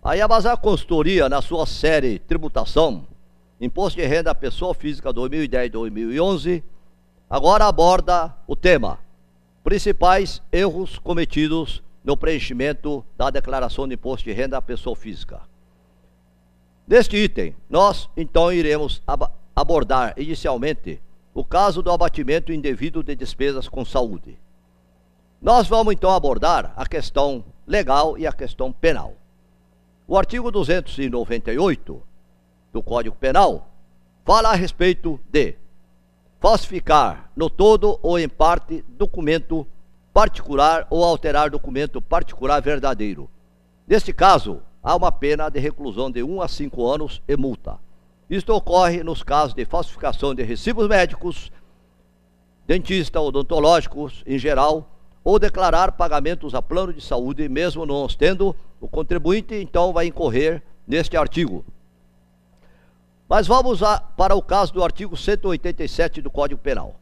A Yamazaki Consultoria, na sua série Tributação, Imposto de Renda à Pessoa Física 2010-2011, agora aborda o tema principais erros cometidos no preenchimento da declaração de imposto de renda à pessoa física. Neste item, nós então iremos abordar inicialmente o caso do abatimento indevido de despesas com saúde. Nós vamos então abordar a questão legal e a questão penal. O artigo 298 do Código Penal fala a respeito de falsificar no todo ou em parte documento particular ou alterar documento particular verdadeiro. Neste caso, há uma pena de reclusão de 1 a 5 anos e multa. Isto ocorre nos casos de falsificação de recibos médicos, dentista, odontológicos em geral, ou declarar pagamentos a plano de saúde, mesmo não os tendo, o contribuinte então vai incorrer neste artigo. Mas vamos para o caso do artigo 187 do Código Penal.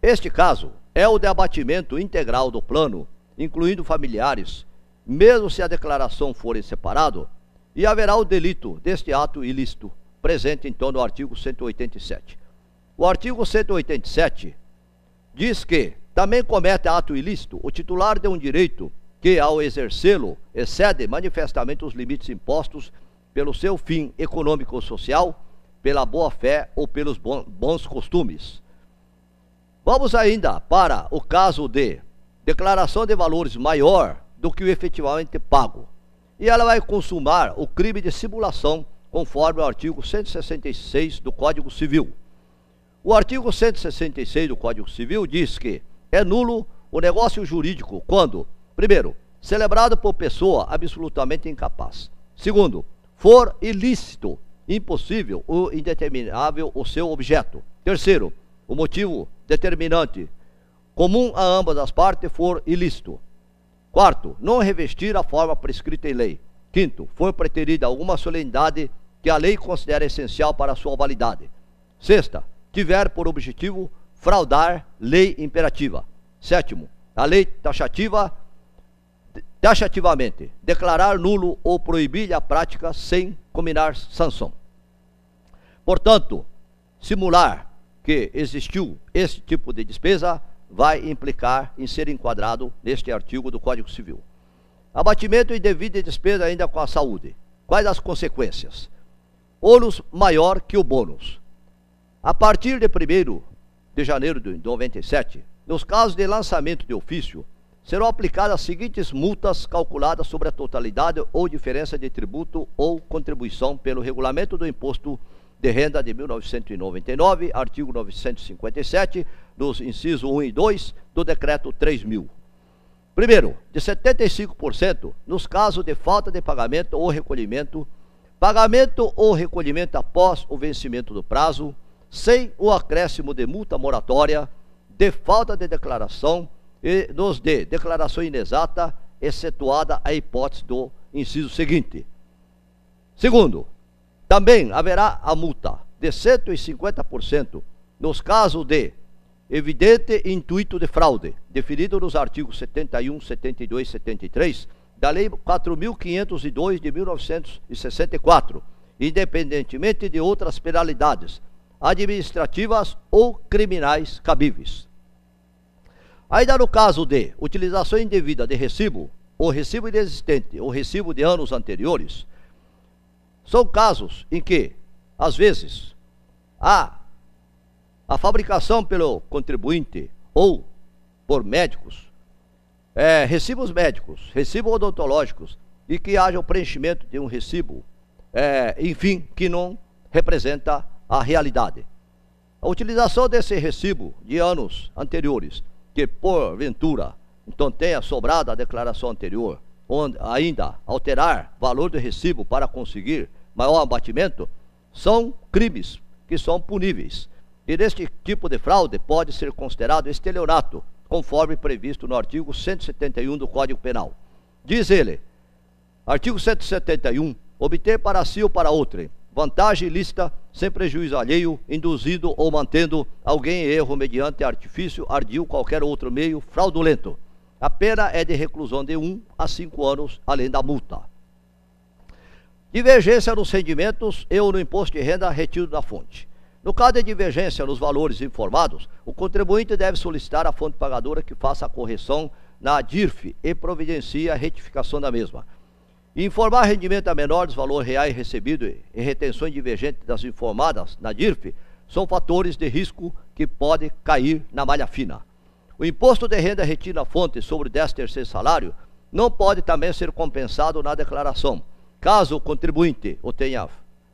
Este caso é o de abatimento integral do plano, incluindo familiares, mesmo se a declaração for em separado, e haverá o delito deste ato ilícito, presente então no artigo 187. O artigo 187 diz que também comete ato ilícito o titular de um direito que, ao exercê-lo, excede manifestamente os limites impostos pelo seu fim econômico ou social, pela boa-fé ou pelos bons costumes. Vamos ainda para o caso de declaração de valores maior do que o efetivamente pago. E ela vai consumar o crime de simulação, conforme o artigo 166 do Código Civil. O artigo 166 do Código Civil diz que é nulo o negócio jurídico quando, primeiro, celebrado por pessoa absolutamente incapaz. Segundo, for ilícito, impossível ou indeterminável o seu objeto. Terceiro, o motivo determinante comum a ambas as partes for ilícito. Quarto, não revestir a forma prescrita em lei. Quinto, for preterida alguma solenidade que a lei considera essencial para a sua validade. Sexta, tiver por objetivo fraudar lei imperativa. Sétimo, a lei taxativamente declarar nulo ou proibir a prática sem combinar sanção. Portanto, simular que existiu esse tipo de despesa vai implicar em ser enquadrado neste artigo do Código Civil. Abatimento indevido de despesa ainda com a saúde. Quais as consequências? Ônus maior que o bônus. A partir de 1º de janeiro de 97, nos casos de lançamento de ofício, serão aplicadas as seguintes multas calculadas sobre a totalidade ou diferença de tributo ou contribuição pelo Regulamento do Imposto de Renda de 1999, artigo 957, dos incisos 1 e 2 do Decreto 3.000. Primeiro, de 75% nos casos de falta de pagamento ou recolhimento após o vencimento do prazo, sem o acréscimo de multa moratória, de falta de declaração e nos de declaração inexata, excetuada a hipótese do inciso seguinte. Segundo, também haverá a multa de 150% nos casos de evidente intuito de fraude, definido nos artigos 71, 72 e 73 da Lei 4.502 de 1964, independentemente de outras penalidades administrativas ou criminais cabíveis. Ainda no caso de utilização indevida de recibo, ou recibo inexistente, ou recibo de anos anteriores, são casos em que, às vezes, a fabricação pelo contribuinte ou por médicos, recibos médicos, recibos odontológicos, e que haja o preenchimento de um recibo, enfim, que não representa a realidade. A utilização desse recibo de anos anteriores, que porventura então tenha sobrado a declaração anterior, onde ainda alterar valor do recibo para conseguir maior abatimento, são crimes que são puníveis. E neste tipo de fraude pode ser considerado estelionato, conforme previsto no artigo 171 do Código Penal. Diz ele, artigo 171, obter para si ou para outrem vantagem ilícita, sem prejuízo alheio, induzindo ou mantendo alguém em erro mediante artifício, ardil, qualquer outro meio fraudulento. A pena é de reclusão de 1 a 5 anos, além da multa. Divergência nos rendimentos e ou no imposto de renda retido da fonte. No caso de divergência nos valores informados, o contribuinte deve solicitar à fonte pagadora que faça a correção na DIRF e providencie a retificação da mesma. Informar rendimento a menor dos valores reais recebidos e retenções divergentes das informadas na DIRF são fatores de risco que podem cair na malha fina. O imposto de renda retido na fonte sobre o 13º salário não pode também ser compensado na declaração. Caso o contribuinte o tenha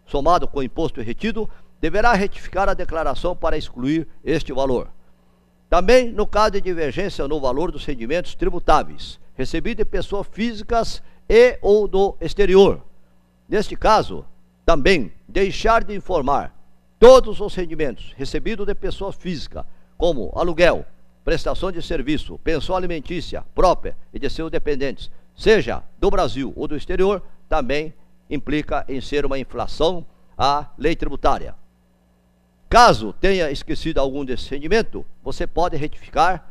somado com o imposto retido, deverá retificar a declaração para excluir este valor. Também, no caso de divergência no valor dos rendimentos tributáveis, recebidos de pessoas físicas e ou do exterior. Neste caso, também, deixar de informar todos os rendimentos recebidos de pessoa física, como aluguel, prestação de serviço, pensão alimentícia própria e de seus dependentes, seja do Brasil ou do exterior, também implica em ser uma infração à lei tributária. Caso tenha esquecido algum desse rendimento, você pode retificar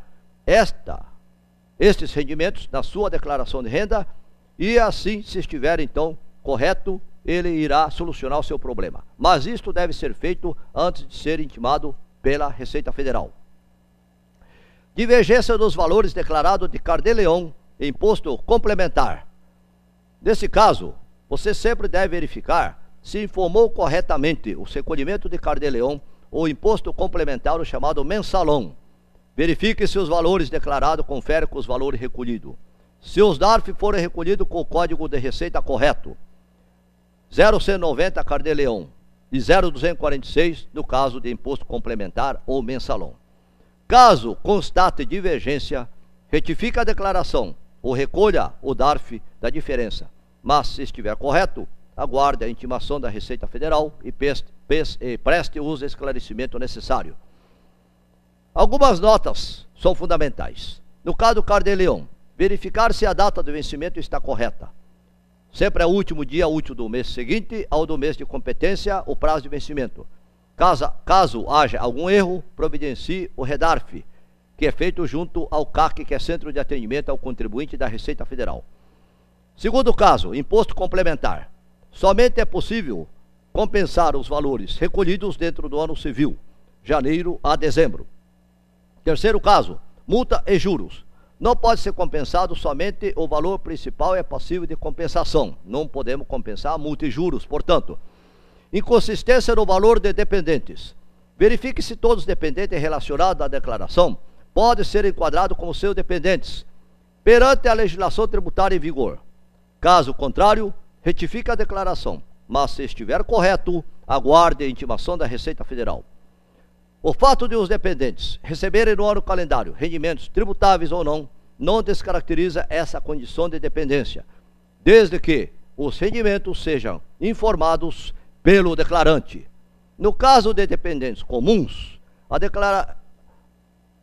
estes rendimentos na sua declaração de renda e assim, se estiver então correto, ele irá solucionar o seu problema. Mas isto deve ser feito antes de ser intimado pela Receita Federal. Divergência dos valores declarados de CARDE-LEON e imposto complementar. Nesse caso, você sempre deve verificar se informou corretamente o recolhimento de CARDE-LEON ou imposto complementar, o chamado mensalão. Verifique se os valores declarados conferem com os valores recolhidos. Se os DARF forem recolhidos com o código de receita correto, 0,190 CARDE-LEON e 0,246 no caso de imposto complementar ou mensalão. Caso constate divergência, retifique a declaração ou recolha o DARF da diferença. Mas, se estiver correto, aguarde a intimação da Receita Federal e preste o esclarecimento necessário. Algumas notas são fundamentais. No caso do CARDE-LEON, verificar se a data do vencimento está correta. Sempre é o último dia útil do mês seguinte ao do mês de competência, o prazo de vencimento. Caso haja algum erro, providencie o REDARF, que é feito junto ao CAC, que é Centro de Atendimento ao Contribuinte da Receita Federal. Segundo caso, imposto complementar. Somente é possível compensar os valores recolhidos dentro do ano civil, janeiro a dezembro. Terceiro caso, multa e juros. Não pode ser compensado somente o valor principal, é passível de compensação. Não podemos compensar multa e juros, portanto. Inconsistência no valor de dependentes. Verifique se todos os dependentes relacionados à declaração podem ser enquadrados como seus dependentes perante a legislação tributária em vigor. Caso contrário, retifique a declaração, mas se estiver correto, aguarde a intimação da Receita Federal. O fato de os dependentes receberem no ano calendário rendimentos tributáveis ou não, não descaracteriza essa condição de dependência, desde que os rendimentos sejam informados pelo declarante. No caso de dependentes comuns,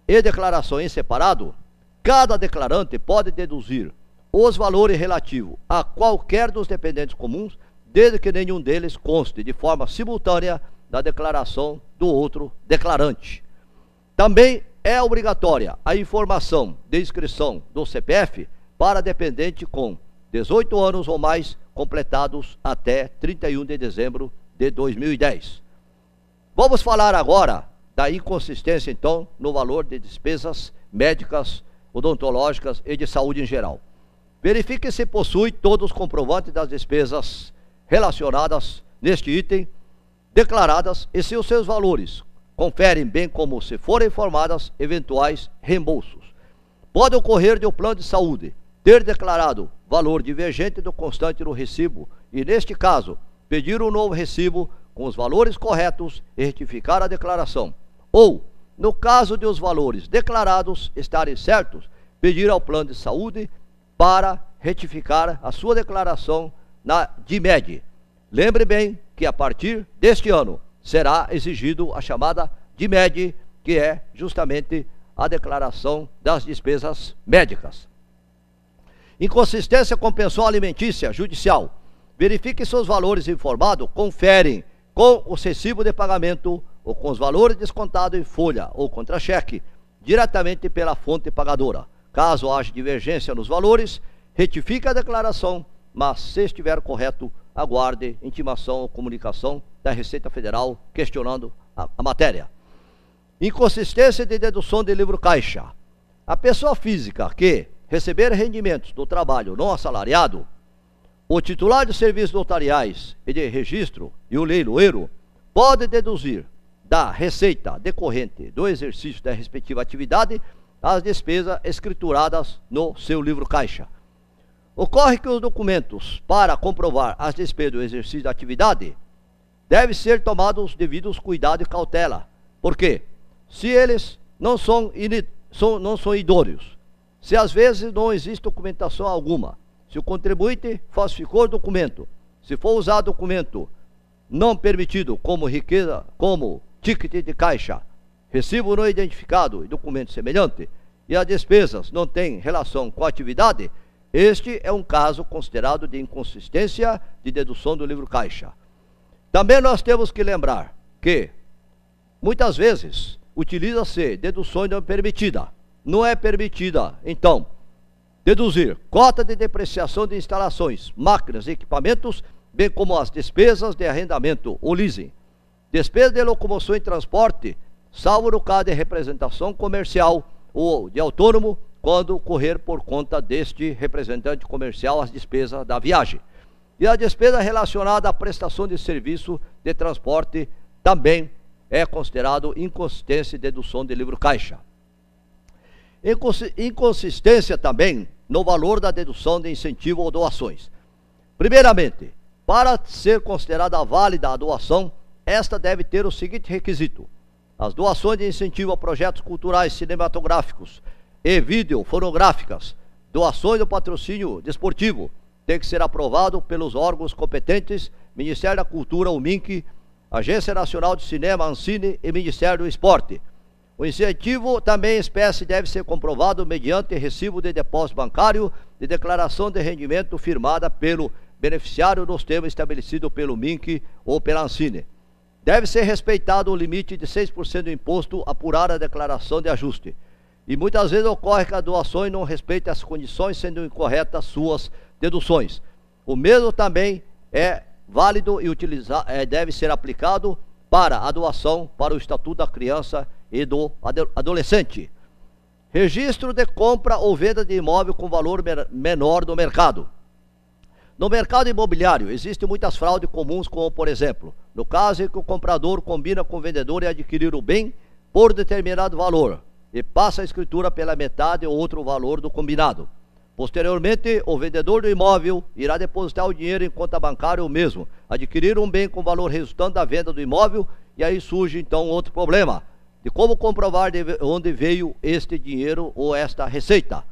declaração em separado, cada declarante pode deduzir os valores relativos a qualquer dos dependentes comuns, desde que nenhum deles conste de forma simultânea da declaração do outro declarante. Também é obrigatória a informação de inscrição do CPF para dependente com 18 anos ou mais completados até 31 de dezembro de 2010. Vamos falar agora da inconsistência, então, no valor de despesas médicas, odontológicas e de saúde em geral. Verifique se possui todos os comprovantes das despesas relacionadas neste item declaradas e se os seus valores conferem, bem como se forem informadas eventuais reembolsos. Pode ocorrer de o plano de saúde ter declarado valor divergente do constante no recibo e, neste caso, pedir um novo recibo com os valores corretos e retificar a declaração. Ou, no caso de os valores declarados estarem certos, pedir ao plano de saúde para retificar a sua declaração na DIMED. Lembre bem que a partir deste ano será exigido a chamada DIMED, que é justamente a declaração das despesas médicas. Inconsistência com pensão alimentícia judicial. Verifique se os valores informados conferem com o recibo de pagamento ou com os valores descontados em folha ou contra-cheque diretamente pela fonte pagadora. Caso haja divergência nos valores, retifique a declaração, mas se estiver correto, aguarde intimação ou comunicação da Receita Federal questionando a matéria. Inconsistência de dedução de livro caixa. A pessoa física que receber rendimentos do trabalho não assalariado, o titular de serviços notariais e de registro e o leiloeiro pode deduzir da receita decorrente do exercício da respectiva atividade as despesas escrituradas no seu livro caixa. Ocorre que os documentos para comprovar as despesas do exercício da atividade devem ser tomados os devidos cuidados e cautela. Por quê? Se eles não são idôneos, se às vezes não existe documentação alguma, se o contribuinte falsificou o documento, se for usado documento não permitido como riqueza, como ticket de caixa, recibo não identificado e documento semelhante, e as despesas não têm relação com a atividade, este é um caso considerado de inconsistência de dedução do livro caixa. Também nós temos que lembrar que, muitas vezes, utiliza-se deduções não permitidas. Não é permitida, então, deduzir cota de depreciação de instalações, máquinas e equipamentos, bem como as despesas de arrendamento ou leasing, despesa de locomoção e transporte, salvo no caso de representação comercial ou de autônomo, quando ocorrer por conta deste representante comercial as despesas da viagem. E a despesa relacionada à prestação de serviço de transporte também é considerado inconsistência de dedução de livro caixa. Inconsistência também no valor da dedução de incentivo ou doações. Primeiramente, para ser considerada válida a doação, esta deve ter o seguinte requisito: as doações de incentivo a projetos culturais, cinematográficos e videofonográficas, doações do patrocínio desportivo, tem que ser aprovado pelos órgãos competentes, Ministério da Cultura, o MINC, Agência Nacional de Cinema, Ancine e Ministério do Esporte. O incentivo também em espécie deve ser comprovado mediante recibo de depósito bancário de declaração de rendimento firmada pelo beneficiário nos termos estabelecidos pelo MINC ou pela Ancine. Deve ser respeitado o limite de 6% do imposto apurado a declaração de ajuste. E muitas vezes ocorre que as doações não respeitam as condições, sendo incorretas suas deduções. O mesmo também é válido e deve ser aplicado para a doação para o Estatuto da Criança e do Adolescente. Registro de compra ou venda de imóvel com valor menor no mercado. No mercado imobiliário, existem muitas fraudes comuns, como, por exemplo, no caso em que o comprador combina com o vendedor em adquirir o bem por determinado valor e passa a escritura pela metade ou outro valor do combinado. Posteriormente, o vendedor do imóvel irá depositar o dinheiro em conta bancária ou mesmo adquirir um bem com valor resultante da venda do imóvel, e aí surge então outro problema de como comprovar de onde veio este dinheiro ou esta receita.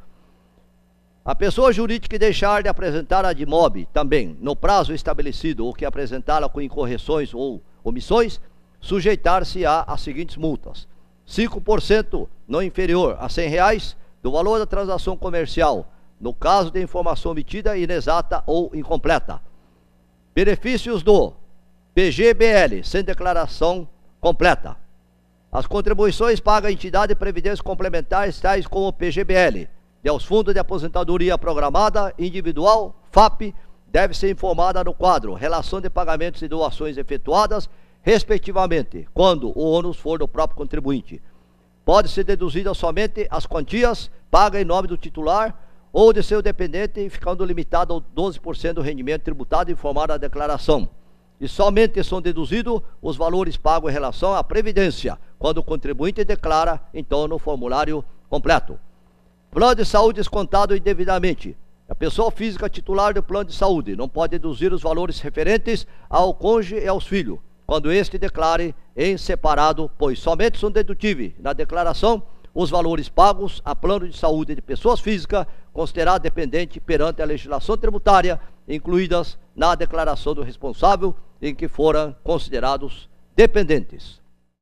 A pessoa jurídica que deixar de apresentar a DIMOB também no prazo estabelecido ou que apresentá-la com incorreções ou omissões, sujeitar-se-á às seguintes multas: 5% não inferior a R$100 do valor da transação comercial, no caso de informação omitida, inexata ou incompleta. Benefícios do PGBL sem declaração completa. As contribuições pagas à entidade de previdência complementares, tais como o PGBL, e aos fundos de aposentadoria programada, individual, FAP, deve ser informada no quadro relação de pagamentos e doações efetuadas, respectivamente, quando o ônus for do próprio contribuinte. Pode ser deduzida somente as quantias pagas em nome do titular ou de seu dependente, ficando limitado ao 12% do rendimento tributado informado na declaração. E somente são deduzidos os valores pagos em relação à previdência, quando o contribuinte declara, então, no formulário completo. Plano de saúde descontado indevidamente. A pessoa física titular do plano de saúde não pode deduzir os valores referentes ao cônjuge e aos filhos, quando este declare em separado, pois somente são dedutíveis na declaração os valores pagos a plano de saúde de pessoas físicas consideradas dependentes perante a legislação tributária, incluídas na declaração do responsável em que foram considerados dependentes.